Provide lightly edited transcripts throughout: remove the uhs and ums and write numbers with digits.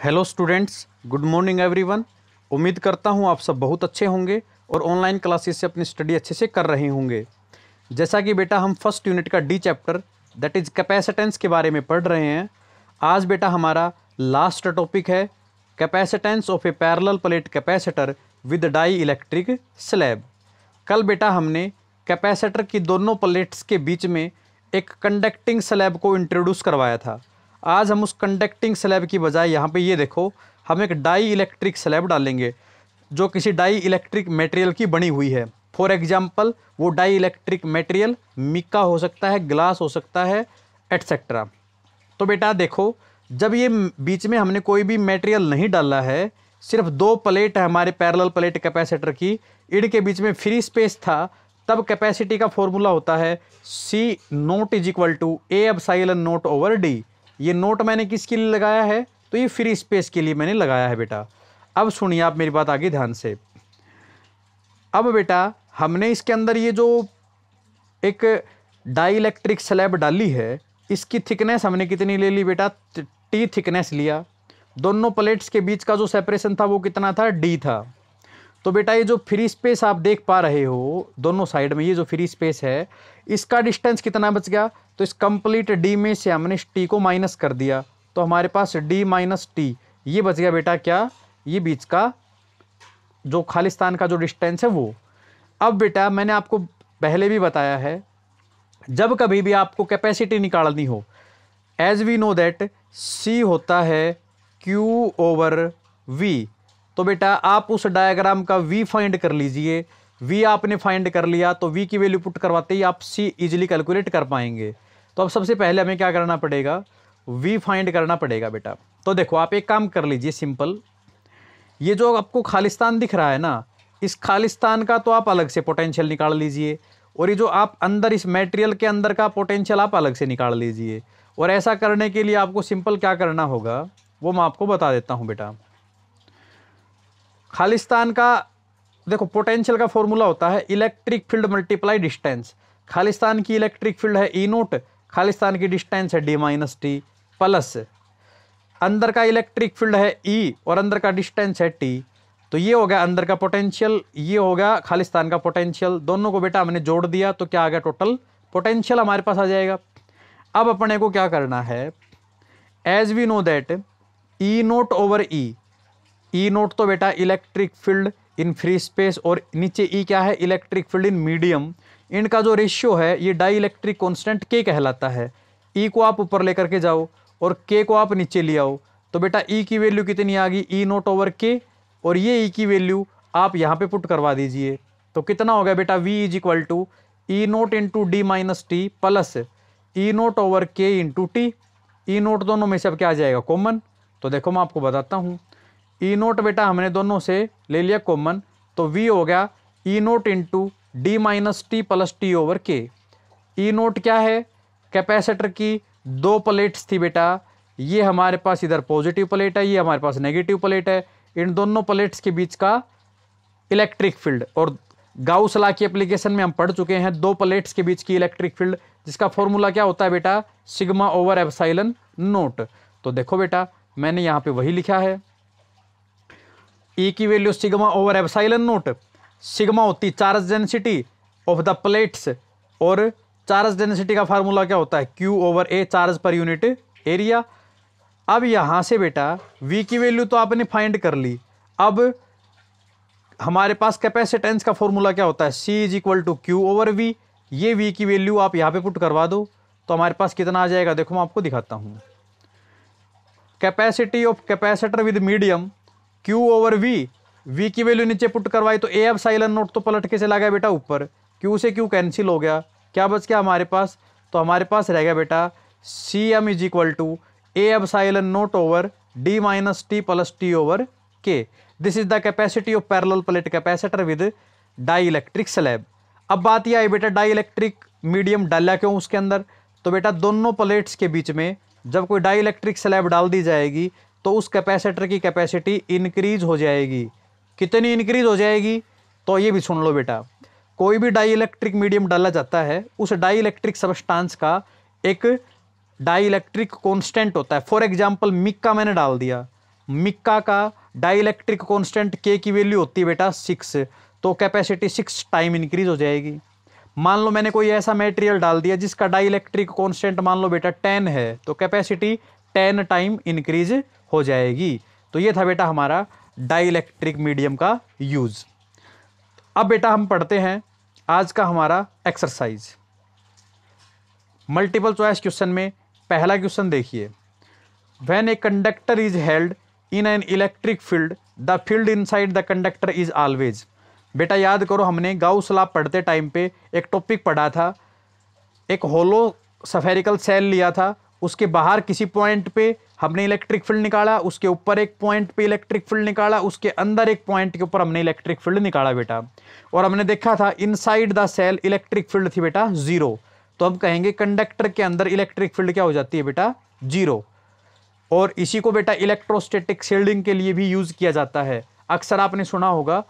Hello students, good morning everyone. उम्मीद करता हूँ आप सब बहुत अच्छे होंगे और ऑनलाइन क्लासेस से अपनी स्टडी अच्छे से कर रहे होंगे। जैसा कि बेटा हम फर्स्ट यूनिट का the chapter that is capacitance के बारे में पढ़ रहे हैं। आज बेटा हमारा लास्ट टॉपिक है capacitance of a parallel plate capacitor with dielectric slab. कल बेटा हमने कैपेसिटर की दोनों प्लेट्स के बीच में एक कंडक्टिंग स्लैब को इंट्रोड्यूस करवाया था। आज हम उस कंडक्टिंग स्लैब की बजाय यहाँ पे ये देखो हम एक डाई इलेक्ट्रिक स्लैब डालेंगे जो किसी डाई इलेक्ट्रिक मटेरियल की बनी हुई है। फॉर एग्जांपल वो डाई इलेक्ट्रिक मटेरियल मिक्का हो सकता है, ग्लास हो सकता है, एटसेट्रा। तो बेटा देखो, जब ये बीच में हमने कोई भी मटेरियल नहीं डाला है, सिर्फ दो प्लेट है हमारे पैरेलल प्लेट कैपेसिटर की, इनके बीच में फ्री स्पेस था, तब कैपेसिटी का फॉर्मूला होता है C naught is equal to A epsilon naught over D। ये नोट मैंने किसके लिए लगाया है? तो ये फ्री स्पेस के लिए मैंने लगाया है बेटा। अब सुनिए आप मेरी बात आगे ध्यान से। अब बेटा हमने इसके अंदर ये जो एक डाई इलेक्ट्रिक स्लैब डाली है, इसकी थिकनेस हमने कितनी ले ली बेटा? T थिकनेस लिया। दोनों प्लेट्स के बीच का जो सेपरेशन था वो कितना था? D था। तो बेटा ये जो फ्री स्पेस आप देख पा रहे हो दोनों साइड में, ये जो फ्री स्पेस है इसका डिस्टेंस कितना बच गया? तो इस कंप्लीट D में से हमने T को माइनस कर दिया, तो हमारे पास D माइनस T ये बच गया बेटा क्या? ये बीच का जो खालिस्तान का जो डिस्टेंस है वो। अब बेटा मैंने आपको पहले भी बताया है, जब कभी भी आपको कैपेसिटी निकालनी हो, as we know that C होता है Q ओवर V। तो बेटा आप उस डायग्राम का V फाइंड कर लीजिए। V आपने फाइंड कर लिया तो V की वैल्यू पुट करवाते ही आप C इजीली कैलकुलेट कर पाएंगे। तो अब सबसे पहले हमें क्या करना पड़ेगा? V फाइंड करना पड़ेगा बेटा। तो देखो आप एक काम कर लीजिए सिंपल, ये जो आपको खालिस्तान दिख रहा है ना, इस खालिस्तान का तो आप अलग से पोटेंशियल निकाल लीजिए, और ये जो आप अंदर इस मटेरियल के अंदर का पोटेंशियल आप अलग से निकाल लीजिए। और ऐसा करने के लिए आपको सिंपल क्या करना होगा वो मैं आपको बता देता हूँ बेटा। खालिस्तान का देखो पोटेंशियल का फॉर्मूला होता है electric field multiply distance. Khalistan की इलेक्ट्रिक फील्ड है E नोट, खालिस्तान की डिस्टेंस है D माइनस T, प्लस अंदर का इलेक्ट्रिक फील्ड है E और अंदर का डिस्टेंस है T। तो ये हो गया अंदर का पोटेंशियल, ये हो गया खालिस्तान का पोटेंशियल। दोनों को बेटा हमने जोड़ दिया तो क्या आ गया? टोटल पोटेंशियल हमारे पास आ जाएगा। अब अपने को क्या करना है? As we know that E naught over E naught तो बेटा electric field in free space, और नीचे E क्या है? Electric field in medium. इनका जो रेशियो है ये डाई इलेक्ट्रिक कॉन्स्टेंट K कहलाता है। E को आप ऊपर लेकर के जाओ और K को आप नीचे ले आओ, तो बेटा E की वैल्यू कितनी आ गई? E नोट ओवर K, और ये E की वैल्यू आप यहाँ पे पुट करवा दीजिए। तो कितना हो गया बेटा? V is equal to E naught into D minus T plus E naught over K into T। E naught दोनों में से अब क्या आ जाएगा? कॉमन। तो देखो मैं आपको बताता हूँ, E नोट बेटा हमने दोनों से ले लिया कॉमन, तो V हो गया E naught into D minus T plus T over K। E note क्या है? कैपेसिटर की दो प्लेट्स थी बेटा, ये हमारे पास इधर पॉजिटिव प्लेट है, ये हमारे पास नेगेटिव प्लेट है। इन दोनों प्लेट्स के बीच का इलेक्ट्रिक फील्ड, और गाउस लॉ की एप्लीकेशन में हम पढ़ चुके हैं दो प्लेट्स के बीच की इलेक्ट्रिक फील्ड, जिसका फॉर्मूला क्या होता है बेटा? Sigma over epsilon note. तो देखो बेटा मैंने यहाँ पे वही लिखा है, E की value sigma over epsilon naught. Sigma होती charge density of the plates, और चार्ज डेंसिटी का फार्मूला क्या होता है? Q ओवर A, चार्ज पर यूनिट एरिया। अब यहाँ से बेटा V की वैल्यू तो आपने फाइंड कर ली। अब हमारे पास कैपेसिटेंस का फॉर्मूला क्या होता है? C is equal to Q over V। ये V की वैल्यू आप यहाँ पे पुट करवा दो, तो हमारे पास कितना आ जाएगा? देखो मैं आपको दिखाता हूँ। Capacity of capacitor with medium Q over V की वैल्यू नीचे पुट करवाई तो A एप्सिलॉन नोट तो पलट के चला गया बेटा ऊपर, Q से Q कैंसिल हो गया, क्या बच गया हमारे पास? तो हमारे पास रह गया बेटा CM is equal to A epsilon naught over D minus T plus T over K। This is the capacity of parallel plate capacitor with dielectric slab. अब बात यह है बेटा डाई इलेक्ट्रिक मीडियम डाला क्यों उसके अंदर? तो बेटा दोनों प्लेट्स के बीच में जब कोई डाई इलेक्ट्रिक स्लैब डाल दी जाएगी तो उस कैपेसिटर की कैपेसिटी इंक्रीज हो जाएगी। कितनी इंक्रीज हो जाएगी? तो ये भी सुन लो बेटा, कोई भी डाई इलेक्ट्रिक मीडियम डाला जाता है, उस डाई इलेक्ट्रिक सब्सटेंस का एक डाई इलेक्ट्रिक कॉन्स्टेंट होता है। फॉर एग्जाम्पल मिक्का मैंने डाल दिया, मिक्का का डाइलेक्ट्रिक कांस्टेंट के की वैल्यू होती है बेटा 6, तो कैपेसिटी 6 टाइम इंक्रीज हो जाएगी। मान लो मैंने कोई ऐसा मटेरियल डाल दिया जिसका डाइलेक्ट्रिक कांस्टेंट मान लो बेटा 10 है, तो कैपेसिटी 10 टाइम इंक्रीज हो जाएगी। तो ये था बेटा हमारा डाइलेक्ट्रिक मीडियम का यूज। अब बेटा हम पढ़ते हैं आज का हमारा एक्सरसाइज। मल्टीपल चॉइस क्वेश्चन में पहला क्वेश्चन देखिए, when a conductor is held in an electric field the field inside the conductor is always. बेटा याद करो, हमने गाउस लॉ पढ़ते टाइम पे एक टॉपिक पढ़ा था, एक होलो स्फेरिकल सेल लिया था, उसके बाहर किसी पॉइंट पे हमने इलेक्ट्रिक फील्ड निकाला, उसके ऊपर एक पॉइंट पे इलेक्ट्रिक फील्ड निकाला, उसके अंदर एक पॉइंट के ऊपर हमने इलेक्ट्रिक फील्ड निकाला बेटा, और हमने देखा था inside the cell electric field थी बेटा 0। तो हम कहेंगे कंडक्टर के अंदर इलेक्ट्रिक फील्ड क्या हो जाती है बेटा 0। और इसी को बेटा इलेक्ट्रोस्टैटिक शील्डिंग के लिए भी यूज किया जाता है। अक्सर आपने सुना होगा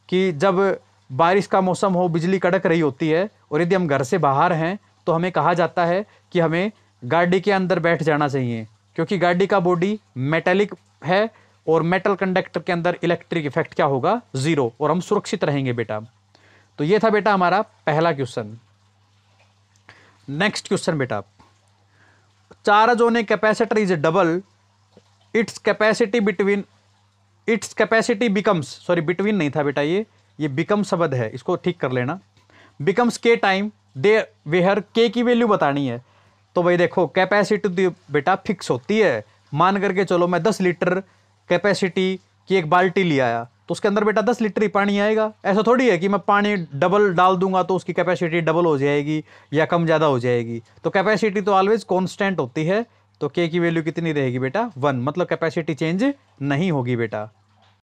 कि जब बारिश का मौसम हो, बिजली कड़क रही होती है और यदि हम घर से बाहर हैं तो हमें कहा जाता है कि हमें गाड़ी के अंदर बैठ जाना चाहिए, क्योंकि गाड़ी का बॉडी मेटेलिक है और मेटल कंडक्टर के अंदर इलेक्ट्रिक इफेक्ट क्या होगा 0, और हम सुरक्षित रहेंगे बेटा। तो ये था बेटा हमारा पहला क्वेश्चन। नेक्स्ट क्वेश्चन बेटा, charge on a capacitor is double its capacity becomes, sorry between नहीं था बेटा, ये बिकम शब्द है, इसको ठीक कर लेना। बिकम्स के टाइम दे वेयर के की वैल्यू बतानी है। तो भाई देखो कैपेसिटी बेटा फिक्स होती है। मान करके चलो मैं 10 लीटर कैपेसिटी की एक बाल्टी ले आया, तो उसके अंदर बेटा 10 लीटर ही पानी आएगा। ऐसा थोड़ी है कि मैं पानी डबल डाल दूंगा तो उसकी कैपेसिटी डबल हो जाएगी या कम ज़्यादा हो जाएगी। तो कैपेसिटी तो ऑलवेज कांस्टेंट होती है। तो के की वैल्यू कितनी रहेगी बेटा 1, मतलब कैपेसिटी चेंज नहीं होगी बेटा।